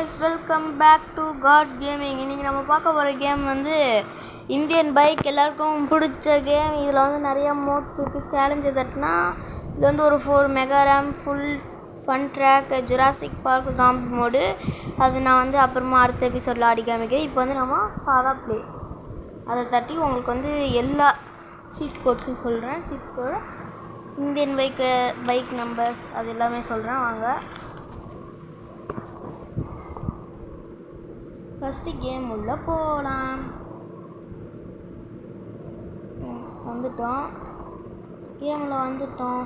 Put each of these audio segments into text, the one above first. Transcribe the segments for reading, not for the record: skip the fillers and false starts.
guys, welcome back to God Gaming. இன்னைக்கு நம்ம பார்க்க போகிற கேம் வந்து இந்தியன் பைக். எல்லாருக்கும் பிடிச்ச கேம். இதில் வந்து நிறைய மோட்ஸ் இருக்குது. சேலஞ்சு தட்டினா இது வந்து ஒரு 4 mega ramp full fun track Jurassic Park zombie mode. அது நான் வந்து அப்புறமா அடுத்த எபிசோடில் ஆடி காமிக்கிறேன். இப்போ வந்து நம்ம சாதா ப்ளே அதை தட்டி உங்களுக்கு வந்து எல்லா சீட் கோட்ஸும் சொல்கிறேன். சீட் கோடு இந்தியன் பைக் நம்பர்ஸ் அது எல்லாமே சொல்கிறேன். வாங்க ஃபஸ்ட்டு கேம் உள்ளே போகலாம். வந்துட்டோம், கேமில் வந்துட்டோம்.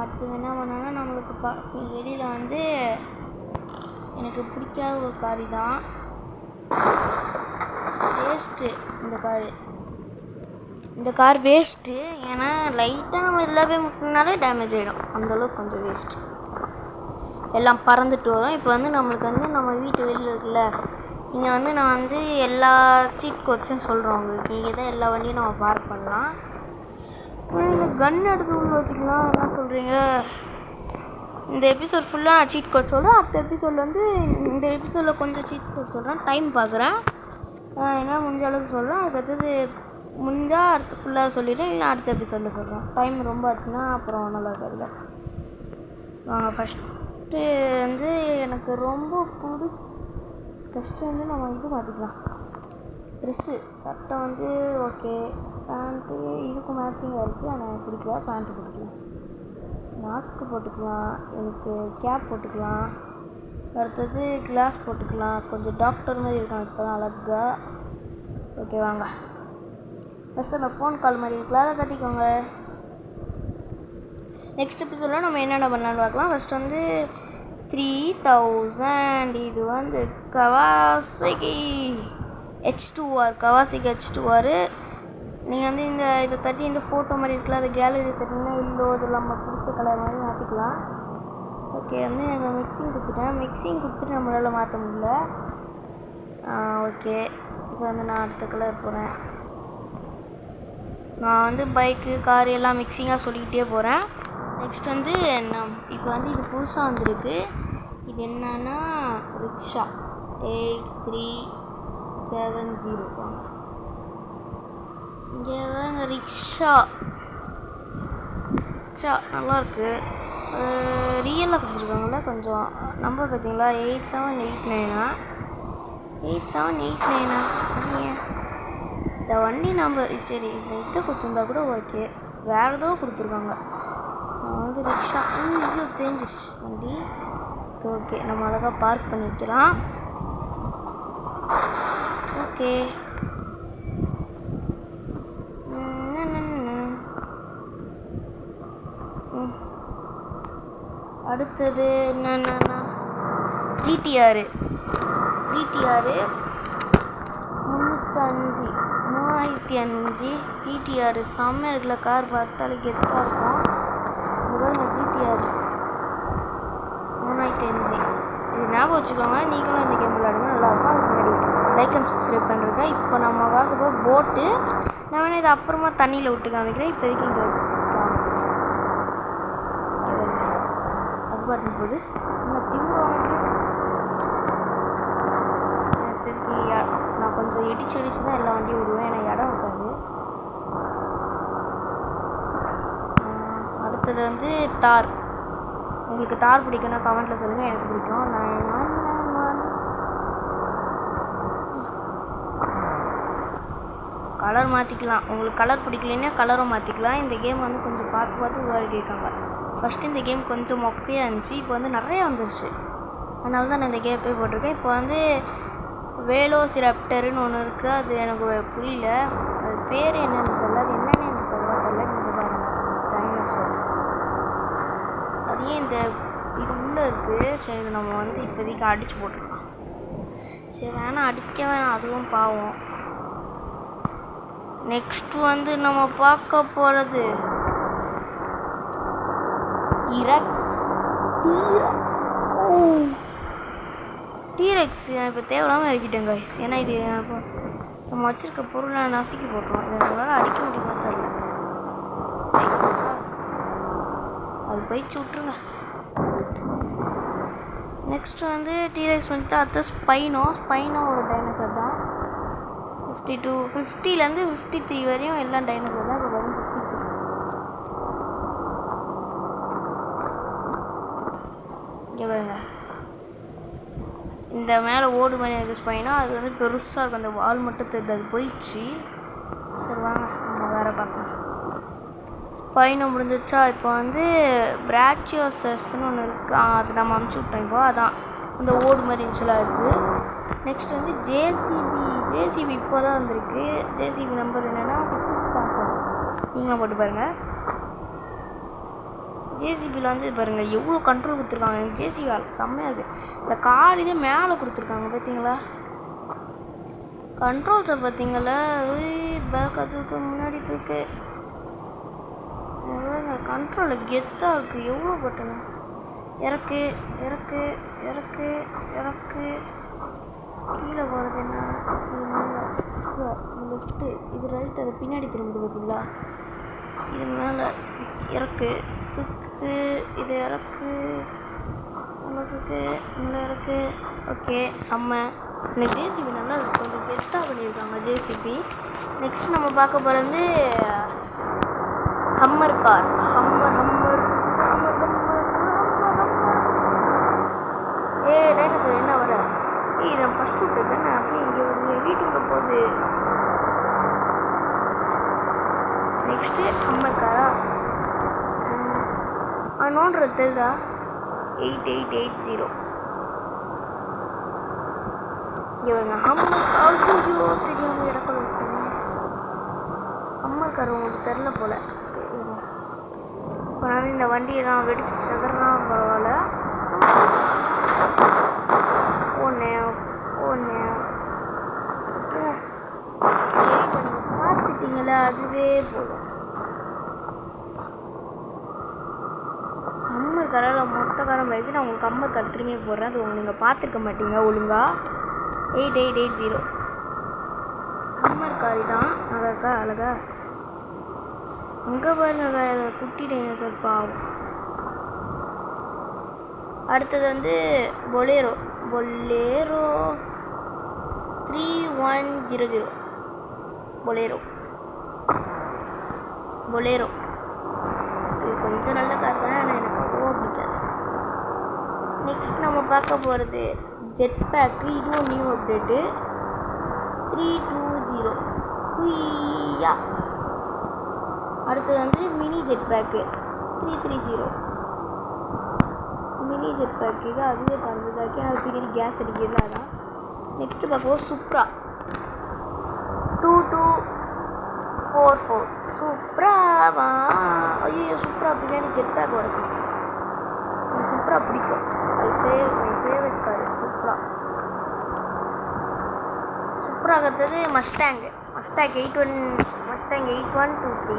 அடுத்தது என்ன பண்ணோன்னா நம்மளுக்கு வெளியில் வந்து எனக்கு பிடிக்காத ஒரு காரி தான் வேஸ்ட்டு. இந்த கார் வேஸ்ட்டு. ஏன்னா லைட்டாக நம்ம இதில் போய் முட்டினாலே டேமேஜ் ஆகிடும். அந்தளவுக்கு கொஞ்சம் வேஸ்ட்டு. எல்லாம் பறந்துட்டு வரும். இப்போ வந்து நம்மளுக்கு வந்து நம்ம வீட்டு வெளியில் இருக்குல்ல, இங்கே வந்து நான் வந்து எல்லா சீட் கோட்ஸும் சொல்கிறோம் உங்களுக்கு. இங்கே தான் எல்லா வண்டியும் நம்ம பார்க் பண்ணலாம். இந்த கன் எடுத்து உள்ள வச்சுக்கலாம். என்ன சொல்கிறீங்க? இந்த எபிசோட் ஃபுல்லாக நான் சீட் கோட் சொல்கிறேன். அடுத்த எபிசோடில் வந்து இந்த எபிசோடில் கொஞ்சம் சீட் கோட் சொல்கிறேன். டைம் பார்க்குறேன், என்ன முடிஞ்ச அளவுக்கு சொல்கிறேன். அதுக்கடுத்தது முடிஞ்சால் அடுத்து ஃபுல்லாக சொல்லிடுறேன், இல்லை அடுத்த எபிசோடில் சொல்கிறேன். டைம் ரொம்ப ஆச்சுன்னா அப்புறம் நல்லா இருக்காதுல்ல. வாங்க ஃபஸ்ட்டு வந்து எனக்கு ரொம்ப ஃபஸ்ட்டு வந்து நம்ம இது மாற்றிக்கலாம். ட்ரெஸ்ஸு சட்டை வந்து ஓகே. பேண்ட்டு இதுக்கு மேட்சிங்காக இருக்குது, ஆனால் எனக்கு பிடிக்கல. பேண்ட்டு போட்டுக்கலாம். மாஸ்க்கு போட்டுக்கலாம். எனக்கு கேப் போட்டுக்கலாம். அடுத்தது கிளாஸ் போட்டுக்கலாம். கொஞ்சம் டாக்டர் மாதிரி இருக்காங்க இப்போ தான் அழகாக. ஓகே வாங்க ஃபஸ்ட்டு அந்த ஃபோன் கால் மாதிரி இருக்கலாம், அதை தட்டிக்கோங்க. நெக்ஸ்ட் எபிசோடில் நம்ம என்னென்ன பண்ணலான்னு பார்க்கலாம். ஃபஸ்ட் வந்து 3000. இது வந்து கவாசாகி H2R. Kawasaki H2R. நீங்கள் வந்து இதை தட்டி இந்த ஃபோட்டோ மாதிரி இருக்கலாம். அது கேலரி தட்டிங்கன்னா இல்லோ அது நம்ம பிடிச்ச கலர் மாதிரி மாற்றிக்கலாம். ஓகே வந்து நம்ம மிக்சிங் கொடுத்துட்டேன். மிக்சிங் கொடுத்துட்டு நம்மளால் மாற்ற முடியல. ஓகே இப்போ வந்து நான் அடுத்த கலர் போகிறேன். நான் வந்து பைக்கு கார் எல்லாம் மிக்சிங்காக சொல்லிக்கிட்டே போகிறேன். நெக்ஸ்ட் வந்து இப்போ வந்து இது புதுசாக வந்திருக்கு. இது என்னன்னா ரிக்ஷா 8370. இங்கே தாங்க ரிக்ஷா நல்லாயிருக்கு. ரியலாக கொடுத்துருக்காங்கள. கொஞ்சம் நம்பர் பார்த்தீங்களா? 8789. இந்த வண்டி நம்பர் சரி, இந்த இதை கொடுத்துருந்தா கூட ஓகே. வேறு ஏதோ கொடுத்துருக்காங்க. நான் வந்து ரிக்ஷா இது தெரிஞ்சிச்சு வண்டி. ஓகே நம்ம அழகாக பார்க் பண்ணிக்கலாம். ஓகே அடுத்தது என்னென்னா GTR 3005 GTR செம்ம இருக்குல்ல. கார் பார்த்தாலே கெத்தாக இருக்கும். GTR 3005 இது ஞாபகம் வச்சுக்கோங்க. நீங்களும் இந்த கேம் விளையாடுங்க, நல்லாயிருக்கும். அதுக்கு முன்னாடி லைக் அண்ட் சப்ஸ்கிரைப் பண்ணுறேங்க. இப்போ நம்ம பார்க்க போய் போட்டு. நான் வேணால் இதை அப்புறமா தண்ணியில் விட்டு காமிக்கிறேன். இப்போதைக்கு இங்கே வச்சு காமிக்கிறேன். அது பாட்டு போகுது. இன்னும் திமுக உனக்கு இப்போதைக்கு நான் கொஞ்சம் இடிச்சு தான் எல்லா வண்டியும் விடுவேன். ஏன்னா இடம் இருக்காது. அடுத்தது வந்து தார். உங்களுக்கு தார் பிடிக்குன்னா கமெண்ட்டில் சொல்லுங்கள். எனக்கு பிடிக்கும். 911 கலர் மாற்றிக்கலாம். உங்களுக்கு கலர் பிடிக்கலன்னா கலரும் மாற்றிக்கலாம். இந்த கேம் வந்து கொஞ்சம் பார்த்து உருவாக்கி கேட்காங்க. ஃபஸ்ட்டு இந்த கேம் கொஞ்சம் மொக்கையாக இருந்துச்சு. இப்போ வந்து நிறையா வந்துருச்சு. அதனால தான் நான் இந்த கேம் போய் போட்டிருக்கேன். இப்போ வந்து வேலோசிராப்டர்னு ஒன்று இருக்குது. அது எனக்கு புரியல. அது பேர் என்னென்னு தெரியல. அது என்னென்னு எனக்கு தெரியல. நீங்கள் பாருங்கள் டைனோசர். அது ஏன் இந்த இது உள்ளே இருக்குது. சரி இது நம்ம வந்து இப்போதைக்கு அடித்து போட்டுருக்கலாம். சரி வேணாம், அடிக்க வேணாம், அதுவும் பாவம். நெக்ஸ்ட்டு வந்து நம்ம பார்க்க போகிறது டீரெக்ஸ். இப்போ தேவையில்லாமல் இறக்கிட்டேன் கைஸ். ஏன்னா இது நம்ம வச்சுருக்க பொருளை நசுக்கி போட்டுருவோம். இதை நம்மளால் அடிக்க முடியுமா தெரியல. அது போயிடுச்சு, விட்ருங்க. நெக்ஸ்ட் வந்து டீரெக்ஸ் வந்துட்டு அடுத்த ஸ்பைனோ ஒரு டைனோசர் தான். 50லேருந்து 53 வரையும் எல்லாம் டைனோசர் தான். இப்போ வரும் 53. இங்கே பாருங்க, இந்த மேலே ஓடு மாதிரி இருக்குது ஸ்பைனோ. அது வந்து பெருசாக இருக்கும், அந்த வால் மட்டும் தெரியுது, அது போயிடுச்சு. சரி வாங்க நம்ம வேறு பார்க்கலாம். ஸ்பைனோ முடிஞ்சிச்சா? இப்போ வந்து பிராச்சியோசஸ்ன்னு ஒன்று இருக்குது, அது நம்ம அமுச்சு விட்டோம். இப்போ அதான் இந்த ஓடு மாதிரி இருந்துச்சுல அது. நெக்ஸ்ட் வந்து ஜேசிபி இப்போ தான் வந்திருக்கு. ஜேசிபி நம்பர் என்னென்னா 6677. நீங்களும் போட்டு பாருங்கள். ஜேசிபியில் வந்து பாருங்கள் எவ்வளோ கண்ட்ரோல் கொடுத்துருக்காங்க. எனக்கு ஜேசிபி செம்மையாக இருக்குது. இந்த கார் இதே மேலே கொடுத்துருக்காங்க பார்த்தீங்களா, கண்ட்ரோல்ஸை பார்த்தீங்களா? பேக் அதுக்கு முன்னாடி தூக்கு கண்ட்ரோலில் கெத்தாக இருக்குது. எவ்வளோ பட்டனு, இறக்கு இறக்கு இறக்கு இறக்கு, கீழே போகிறது என்ன, இது மேலே லெஃப்ட்டு, இது ரைட், அது பின்னாடி திரும்புது பார்த்தீங்களா, இது மேலே இறக்கு தூக்கு, இது இறக்கு உங்களுக்கு இங்கே இறக்கு. ஓகே செம்ம. இந்த ஜேசிபி நல்லா கொஞ்சம் கெத்தாக பண்ணியிருக்காங்க ஜேசிபி. நெக்ஸ்ட் நம்ம பார்க்க போகிறது ஹம்மர் கார். டைனோசர் என்ன வர? இதை ஃபஸ்ட் விட்டு தானே, அது இங்கே வருது, வீட்டுக்குள்ள போகுது. நெக்ஸ்ட்டு ஹம்மர் காரா நோன்றது தெரியுதா? 8880. இங்கே வருங்க ஹம்மர் கார். தெரியாமல் இடத்துல விட்டேங்க. ஹம்மர் கார் உங்களுக்கு தெரில போல். சரி இப்போ நான் இந்த வண்டியை நான் வெடிச்சு சதுறனா பரவாயில்ல. பார்த்துட்டிங்களா, அதுவே போதும். ஹம்மர் காரில் மொத்த காரம் ஆயிடுச்சு. நான் உங்களுக்கு ஹம்மர் கார் திரும்பி போடுறேன், அது உங்களுக்கு நீங்கள் பார்த்துருக்க மாட்டீங்க ஒழுங்கா. 8880 ஹம்மர் காரி தான். அழகா அழகா அங்கே பாருங்க, குட்டி டைனோசர் பாவம். அடுத்தது வந்து பொலேரோ 3100. பொலேரோ இது கொஞ்சம் நல்ல கார் தானே, ஆனால் எனக்கு அவ்வளோ பிடிக்காது. நெக்ஸ்ட் நம்ம பார்க்க போகிறது ஜெட் பேக்கு. இதுவும் நியூ அப்டேட்டு 320. குய்யா. அடுத்தது வந்து mini jet pack 330. Mini jet pack இது அதுவே பறந்ததாக இருக்குது, அது பின்னாடி கேஸ் அடிக்கிறது அதான். நெக்ஸ்ட்டு பார்க்கும்போது சுப்ரா 2244. சுப்ராவா? ஐயோ சுப்ரா பின்னாடி ஜெட் பேக்கோட சிஸ். எனக்கு சுப்ரா பிடிக்கும், my favourite car Supra. Supra கற்றுது மஸ்டாங் 8123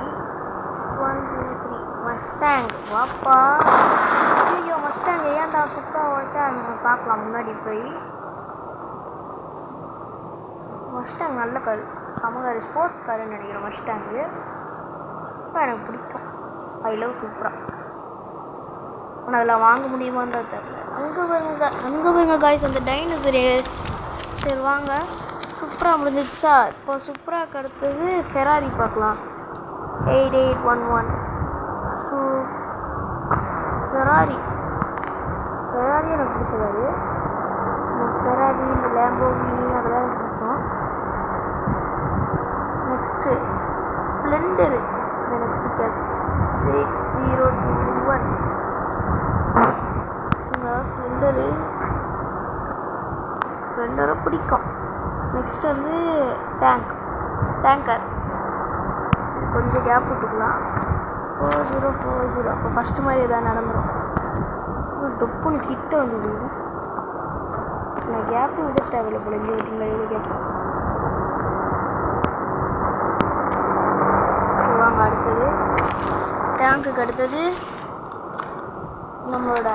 மஸ்டாங். வாப்பா ஐயோ மஸ்டாங் ஏன்டா சுப்ரா வச்சா பார்க்கலாம் முன்னாடி போய். மஸ்டாங் நல்ல கார், செம கார், ஸ்போர்ட்ஸ் காருன்னு நினைக்கிறேன் மஸ்டாங்கு. சுப்ரா எனக்கு பிடிக்கும், ஐ லவ் சுப்ரா. ஆனால் அதில் வாங்க முடியுமான்னு தான் தெரியல. அங்கே பாருங்க காய்ஸ் அந்த டைனோசரு. சரி வாங்க, சுப்ரா முடிஞ்சிச்சா? இப்போ சுப்ராக்கு அடுத்தது ஃபெராரி பார்க்கலாம். 8811 ஃபெராரி எனக்கு பிடிச்சது. இந்த ஃபெராரி, இந்த லேம்போகினி அதெல்லாம் எனக்கு பிடிக்கும். நெக்ஸ்ட்டு ஸ்ப்ளெண்டரு எனக்கு பிடிக்காது. 6021 ஸ்ப்ளெண்டரும் பிடிக்கும். நெக்ஸ்ட் வந்து டேங்கர் கொஞ்சம் கேப் விட்டுக்கலாம். 4040. அப்போ ஃபஸ்ட்டு மாதிரி எதாவது நடந்துடும். தொப்புன்னு கிட்ட வந்து விடுவோம். நான் கேப்பு விட தேவையில்லை போல. இங்கே பார்த்தீங்களா எவ்வளோ கேப். வாங்க அடுத்தது டேங்க்குக்கு அடுத்தது நம்மளோட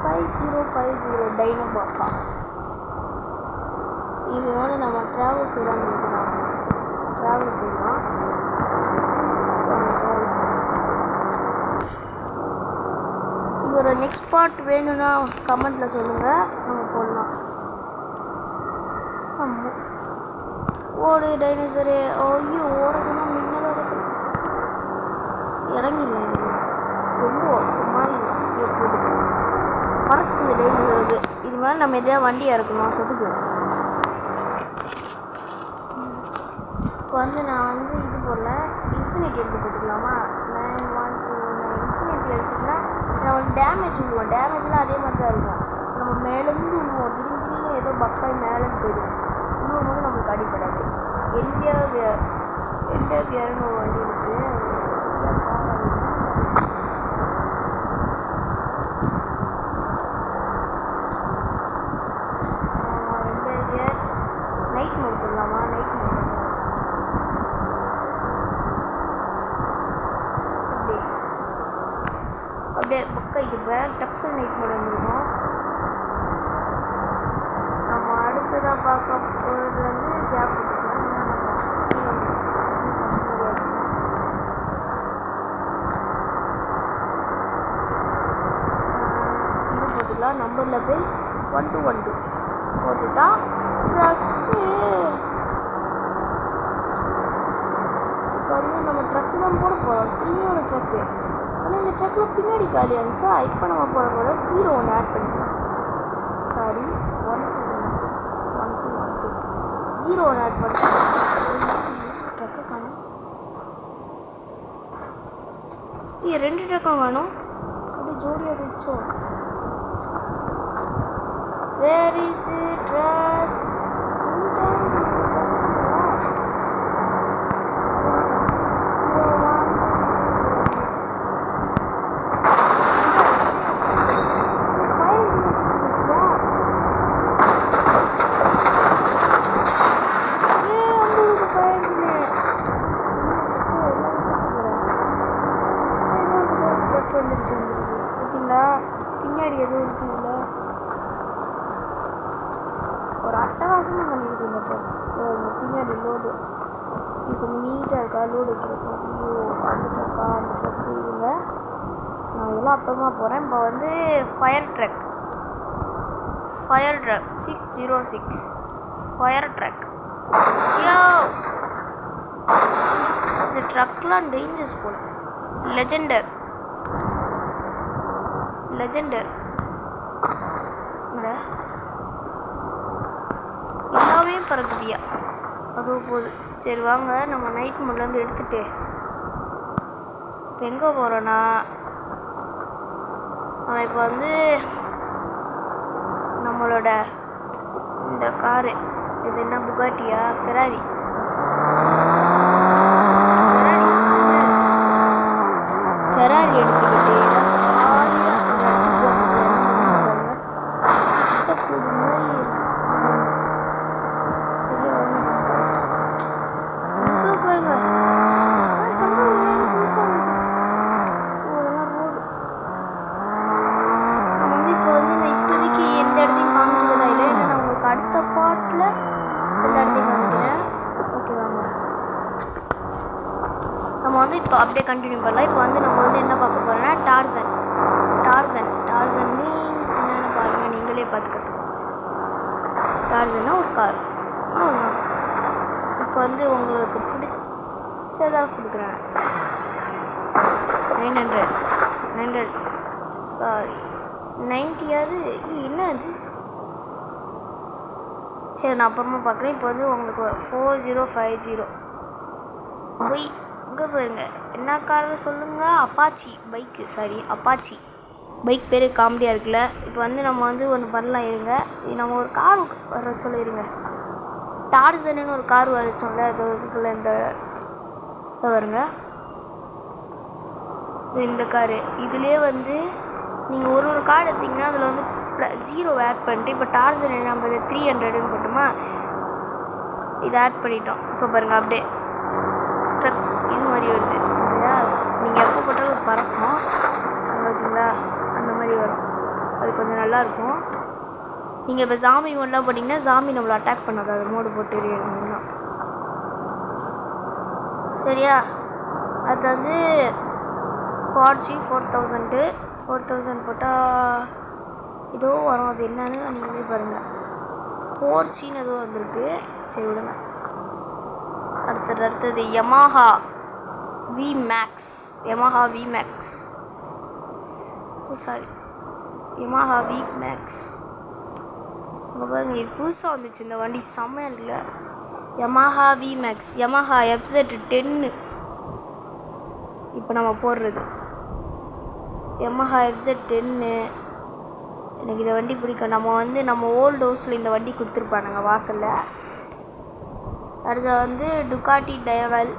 5050 டைனோபாஸா. இதனால நம்ம ட்ராவல் செய்யலாம். இதோட நெக்ஸ்ட் பார்ட் வேணும்னா கமெண்ட்டில் சொல்லுங்கள், நம்ம போடலாம். ஆமாம், ஓடு டைனோசரு. ஐயோ, ஓட சொன்னால் மின்னல் இடத்துல இறங்கிடலாம். இது ரொம்ப ஒரு மாதிரி போகுது, பறக்குது டைனோசருக்கு. இது மாதிரி நம்ம எதையா வண்டியாக இருக்கணும் சொத்துக்கலாம். இப்போ வந்து நான் வந்து இது போடல, இன்ஃபினிட்டி எடுத்து போட்டுக்கலாமா? 912 இன்ஃபினிட்டி எடுத்துக்கிட்டா நம்மளுக்கு டேமேஜ் விழுவோம். டேமேஜ்லாம் அதே மாதிரி தான் இருக்கும். நம்ம மேலேருந்து விழுவோம், திடீர்னு ஏதோ பக்காய் மேலேருந்து போயிடும். இன்னும் போது நம்மளுக்கு அடிப்படாது. இந்தியா கியர்னு ஒரு வண்டி இருக்குது. இந்தியா கியர் நைட் மோட் போடலாமா? நைட் மோட் அப்படியே பக்கம் இது டப்பு நைட் மோட் வந்துருக்கும். நம்ம அடுத்ததாக பார்க்க போகிறது வந்து கேப் போட்டுக்கலாம். இது போட்டுக்கலாம். நம்பரில் போய் 1212 போட்டுட்டா ட்ரக்கு. இப்போ வந்து நம்ம ட்ரக்கு தான் போட போகிறோம், திரும்பியும் ஒரு ட்ரக்கு. ஆனால் இந்த ட்ரக்கில் பின்னாடி காலியாக இருந்துச்சா, இப்போ நம்ம போட போட 0 ஒன்று ஆட் பண்ணிக்கலாம். சாரி, 0 ஒன்று ஆட் பண்ணிக்கலாம். ட்ரக்கை காணும், 2 ட்ரக்கம் காணும். அப்படி ஜோடியாக வச்சோம். Where is the truck? பார்த்தீங்களா, பின்னாடி எதுவும் இருக்குதுல்ல, ஒரு அட்டகாசமாக பண்ணிடுச்சு இந்த ட்ரக். பின்னாடி லோடு இது கொஞ்சம் நீட்டாக இருக்கா, லோடு வைக்கிறப்போ. ஐயோ, அந்த ட்ரக்கா, அந்த ட்ரக்கு இருங்க, நான் இதெல்லாம் அப்புறமா போகிறேன். இப்போ வந்து ஃபயர் ட்ரக் 606 ஃபயர் ட்ரக். ஐயோ, இந்த ட்ரக்லாம் டேஞ்சர்ஸ் போல. லெஜெண்டர் எல்லாமே பறக்குதியா, அதுவும் போகுது. சரி வாங்க, நம்ம நைட் மோட்லேருந்து எடுத்துகிட்டு இப்போ எங்கே போகிறோன்னா, நம்ம இப்போ வந்து நம்மளோட இந்த காரு, இது என்ன புகாட்டியா, ஃபெராரி எடுத்துக்கிட்டு அடுத்த பாட்டில் எல்லா இடத்தையும் காமிக்கிறேன். ஓகே வாங்க, நம்ம வந்து இப்போ அப்படியே கண்டினியூ பண்ணலாம். இப்போ வந்து நம்ம வந்து என்ன பார்க்க போகிறோம்னா டார்சன் மீன்ஸ் என்னென்னு பாருங்கள், நீங்களே பார்த்து கற்றுக்கோங்க. டார்சன்னா ஒரு கார். இப்போ வந்து உங்களுக்கு பிடிச்சதாக கொடுக்குறேன். 900 சாரி 90. என்ன அது? சரி, நான் அப்புறமா பார்க்குறேன். இப்போ வந்து உங்களுக்கு 4050 போய் இங்கே போயிருங்க. என்ன கார் சொல்லுங்கள்? Apache bike. Sorry, Apache bike பேர் காமெடியாக இருக்குல்ல. இப்போ வந்து நம்ம வந்து ஒன்று பண்ணலாம். இருங்க, நம்ம ஒரு கார் வர சொல்லிடுங்க. டார்சன்னு ஒரு கார் வர சொல்ல, அது இதில் இந்த வருங்க, இந்த காரு. இதுலேயே வந்து நீங்கள் ஒரு கார் எடுத்திங்கன்னா அதில் வந்து 0 ஆட் பண்ணிட்டு, இப்போ டார்சன் நம்ம 300ன்னு போட்டோமா, இதை ஆட் பண்ணிட்டோம். இப்போ பாருங்கள், அப்படியே ட்ரக் இது மாதிரி வருது இல்லையா? நீங்கள் எப்போ போட்டாலும் பறக்கும், அங்கே பார்த்தீங்களா, அந்த மாதிரி வரும். அது கொஞ்சம் நல்லாயிருக்கும். நீங்கள் இப்போ ஜாமி மோட்லாம் போட்டிங்கன்னா ஜாமி நம்மளை அட்டாக் பண்ணாது, அது மோடு போட்டு இருந்தீங்கன்னா. சரியா? அது வந்து Porsche 4000 4000 போட்டால் ஏதோ வரும். அது என்னன்னு நீங்களே பாருங்கள். போர்ச்சின்னு ஏதோ வந்திருக்கு. சரி விடுங்க. அடுத்தது யமாஹா விமேக்ஸ். யமாஹா விமேக்ஸ் இங்கே பாருங்க. இது புதுசாக வந்துச்சு. இந்த வண்டி செம்மையாக இருக்குல்ல. Yamaha VMAX, Yamaha FZ10. இப்போ நம்ம போடுறது யமாஹா FZ10. எனக்கு இந்த வண்டி பிடிக்கும். நம்ம ஓல்டு ஹவுஸில் இந்த வண்டி கொடுத்துருப்பானுங்க வாசலில். அடுத்து டுகாட்டி டயவல்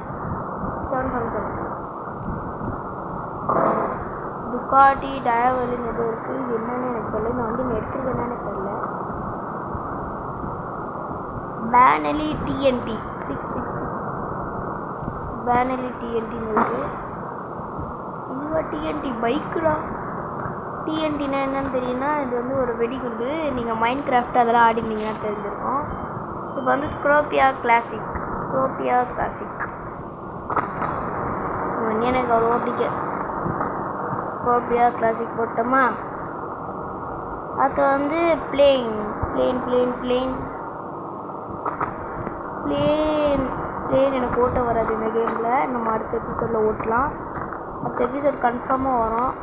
777. டுகாட்டி டயவல்னு எதுவும் இருக்குது. இது என்னன்னு எனக்கு தெரியல. இந்த வண்டி நான் எடுத்துருக்கேன்னு தெரியல. பேனலி TNT 666. பேனலி TNTன்னு இருக்குது. இதுவா TNT பைக்குடா. TNTனா என்னன்னு தெரியும்னா இது ஒரு வெடிகுண்டு. நீங்கள் மைண்ட் கிராஃப்ட் அதெல்லாம் ஆடினீங்கன்னா தெரிஞ்சிருக்கும். இப்போ ஸ்க்ரோப்பியா கிளாசிக். எனக்கு அவ்வளோ பிடிக்க. ஸ்க்ரோப்பியா கிளாசிக் போட்டோமா. அது பிளேன் எனக்கு ஓட்ட வராது இந்த கேமில். நம்ம அடுத்த எபிசோடில் ஓட்டலாம். அடுத்த எபிசோட் கன்ஃபார்மாக வரும்.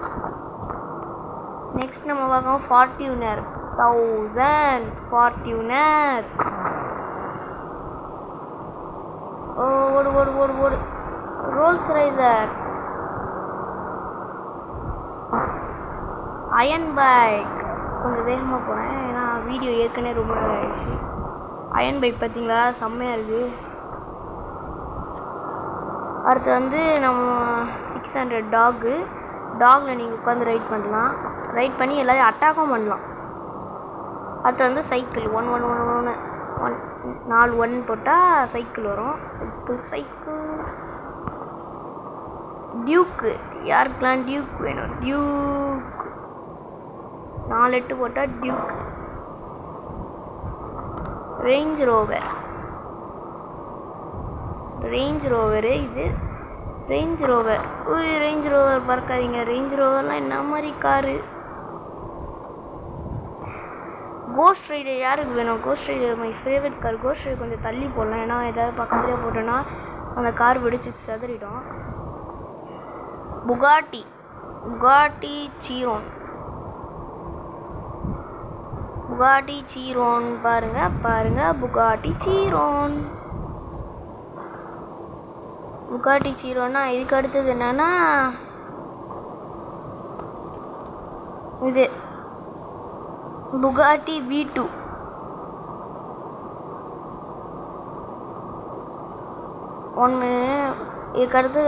நெக்ஸ்ட் நம்ம பார்க்கலாம் ஃபார்ட்யூனர் 1000. ஃபார்ட்யூனர் ஓடு. Rolls Royce. Iron bike. கொஞ்சம் வேகமாக போகிறேன் ஏன்னா வீடியோ ஏற்கனவே ரொம்ப நேரம் ஆயிடுச்சு. அயன் பைக் பார்த்தீங்களா, செம்மையாக இருக்குது. அடுத்து நம்ம 600 டாகில் நீங்கள் உட்காந்து ரைட் பண்ணலாம். ரைட் பண்ணி எல்லாரையும் அட்டாக்கும் பண்ணலாம். அடுத்து சைக்கிள் 1 4 1 போட்டால் சைக்கிள் வரும். Cycle Duke. யாருக்கெல்லாம் டியூக் வேணும்? டியூக் 4 8 போட்டால் டியூக். Range Rover. இது ரேஞ்ச் ரோவர். ரேஞ்ச் ரோவர் பார்க்காதீங்க. ரேஞ்ச் ரோவர்லாம் என்ன மாதிரி காரு? கோஸ்ட் ரைடர் யாருக்கு வேணும்? Ghost Rider my favourite car. கோஸ்ட் ரைடர் கொஞ்சம் தள்ளி போடலாம். ஏன்னா ஏதாவது பக்கத்துலேயே போட்டோன்னா அந்த கார் வெடிச்சு செதறிடும். புகாட்டி சீரோன் பாருங்க. புகாட்டி சீரோன்னா இதுக்கு அடுத்தது என்னன்னா இது புகாட்டி V2. இதுக்கு அடுத்து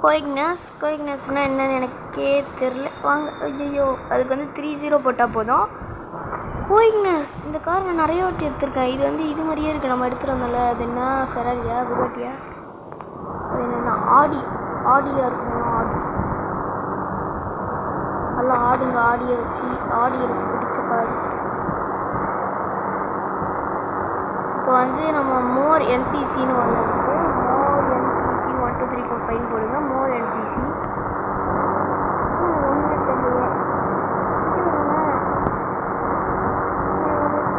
கோயிக்னஸ்னால் என்னன்னு எனக்கே தெரில. வாங்க. ஐயோ, அதுக்கு 30 போட்டால் போதும். கோயிக்னஸ் இந்த கார் நான் நிறைய வாட்டி எடுத்திருக்கேன். இது மாதிரியே இருக்குது. நம்ம எடுத்துகிட்டு வந்தோம்ல, அது என்ன ஃபெராரியா புகாட்டியா? அது என்னென்னா ஆடியாக இருக்கணும். நல்லா ஆடுங்க. ஆடியை வச்சு எனக்கு பிடிச்ச கார். இப்போ நம்ம மோர் NPCன்னு ஒன்று இருக்குது. மோர் NPC 1 2 3 4 5 போடுங்க. மோர் NPC ஒன்றுமே தெரியல.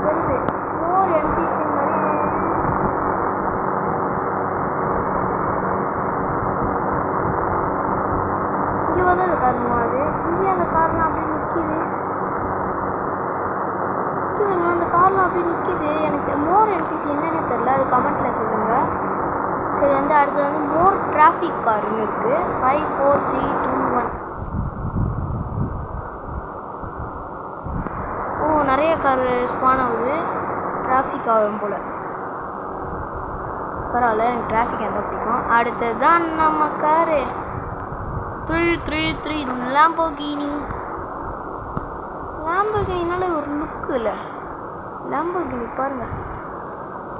தெரியுது மோர் NPCன்னாலே இங்கே வந்து அது காரணமா? அது இங்கே அந்த கார்லாம் அப்படியே நிற்கிது. அந்த கார்லாம் அப்படியே நிற்கிது. எனக்கு மோர் NPC என்னன்னு தெரில. அது கமெண்ட்டில் சொல்லுங்கள். சரி, அடுத்து மோர் டிராஃபிக் கார்னு இருக்குது. 5 4 3 2 1. நிறைய கார் ஸ்பான் ஆகுது. டிராஃபிக் ஆகும் போல். பரவாயில்ல, எனக்கு டிராஃபிக் எந்த பிடிக்கும். அடுத்தது தான் நம்ம காரு 3 லாம்போகினினால ஒரு லுக்கு இல்லை. லாம்போகினி பாருங்கள்.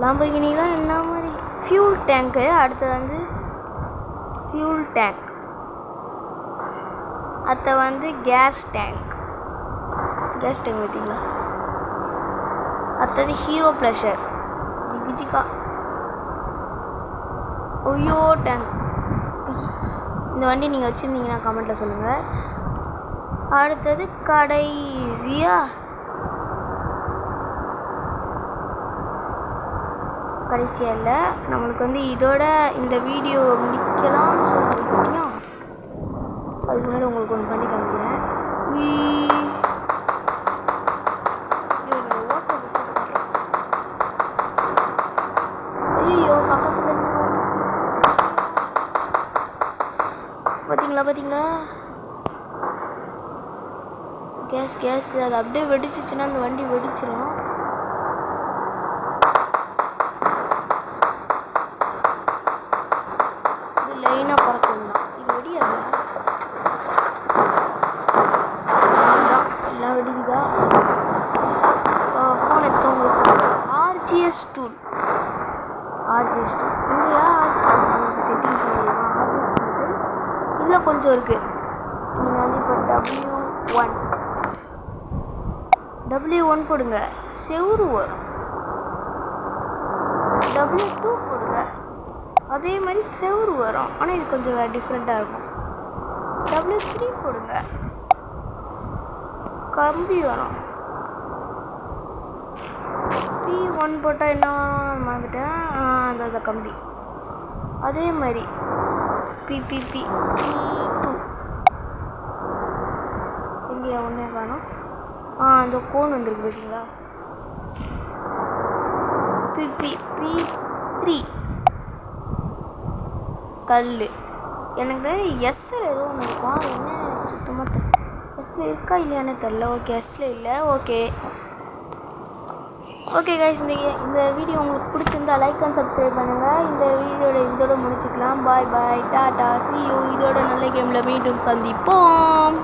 லாம்போகினி தான் என்ன மாதிரி ஃபியூல் டேங்க்கு. அடுத்தது ஃபியூல் டேங்க். அடுத்த கேஸ் டேங்க் பார்த்தீங்களா? அடுத்தது ஹீரோ ப்ளஷர். ஜிகா ஒய்யோ டேங்க். இந்த வண்டி நீங்கள் வச்சுருந்தீங்கன்னா கமெண்ட்டில் சொல்லுங்கள். அடுத்தது கடைசியாக இல்லை, நம்மளுக்கு வந்து இதோட இந்த வீடியோ முடிக்கலாம்னு சொல்லிட்டோம்னா அதுக்கு முன்னாடி உங்களுக்கு ஒன்று பண்ணி காமிக்கிறேன். ஐயோ பக்கத்தில் இருந்து பார்த்தீங்களா கேஸ் அது அப்படியே வெடிச்சிச்சுன்னா அந்த வண்டி வெடிச்சிடும். இது லைனாக பறக்கணும் தான், இது வெடியாது. எல்லாம் வெடிக்குதா? ஃபோன் எடுத்து உங்களுக்கு ஆர்ஜிஎஸ் டூல் இல்லையா? செட்டிங்ஸ் ஆர்ஜிஎஸ் டூல் இதில் கொஞ்சம் இருக்குது. நீங்கள் வந்து இப்போ W1 போடுங்க, செவுரு வரும். W2 போடுங்க, அதே மாதிரி செவுரு வரும். ஆனால் இது கொஞ்சம் டிஃப்ரெண்ட்டாக இருக்கும். W3 போடுங்க, கம்பி வரும். P1 போட்டால் என்ன மறந்துட்டேன், அந்த கம்பி. அதே மாதிரி P2 எங்கேயா ஒன்றே காணும். அந்த கோன் வந்துருக்கு பார்த்தீங்களா? P3 கல். எனக்கு எஸ்ஸில் ஏதோ ஒன்று இருக்கும், என்ன எனக்கு சுத்தமாக எஸ்ஸில் இருக்கா இல்லையானே தெரில. ஓகே எஸ்ஸில் இல்லை. ஓகே கைஸ், இந்த வீடியோ உங்களுக்கு பிடிச்சிருந்தா லைக் அண்ட் சப்ஸ்கிரைப் பண்ணுங்கள். இந்த இதோட முடிச்சுக்கலாம். பாய் டாடா, see you. இதோட நல்ல கேமில் மீண்டும் சந்திப்போம்.